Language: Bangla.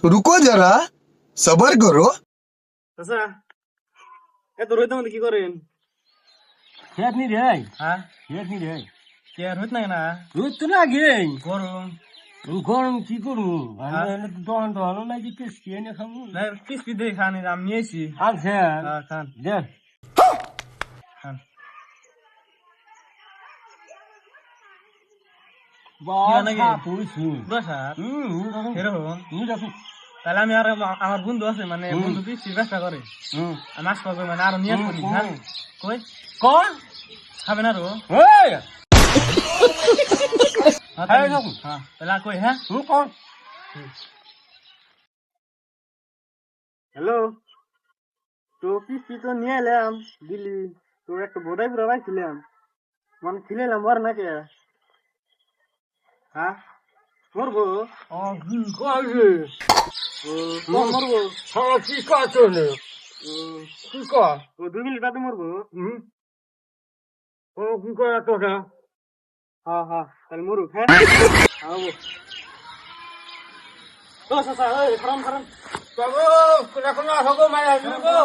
रुको जरा सबर करो। আচ্ছা এত রোদ মধ্যে কি করেন? খেত নি রে হ্যাঁ খেত নি রে কে আর হইত নাই না রোদ তো লাগে গরম গরম কি করবো হ্যাঁ? দহন দহন নাই যে পেস্কি এনে খাবো না পিসপি দিয়ে খানি আমি নিয়েছি আচ্ছা হ্যাঁ খান দে খান নাকি? বাবা পুইছি পুরো স্যার এরকম নি দেখো তাহলে আমি আর আমার বন্ধু আছে মানে বন্ধু পিসপি ব্যবসা করে আমি আস করবো মানে আরো নিয়ে করি হ্যাঁ কই কোন খাবেন আরো এই হ্যাঁ এই দেখো হ্যাঁ তাহলে আর কই হ্যাঁ কোন হ্যালো তো পিসপি তো নিয়ে এলাম দিল্লি তো একটা বোধাই পুরো পাইছিলাম মানে ছিলাম মর নাকি হ্যাঁ মরবো ও কি কাজে ও মরবো সারা কি কাজ চলে কি কাজ ও 2 মিনিট বাদে মরবো ও কি করে তোরা হ্যাঁ হ্যাঁ তাহলে মরুক হ্যাঁ আবো ও সাসা এই খারাম খারাম বাবু কোনা কোনা হগো মায়া হগো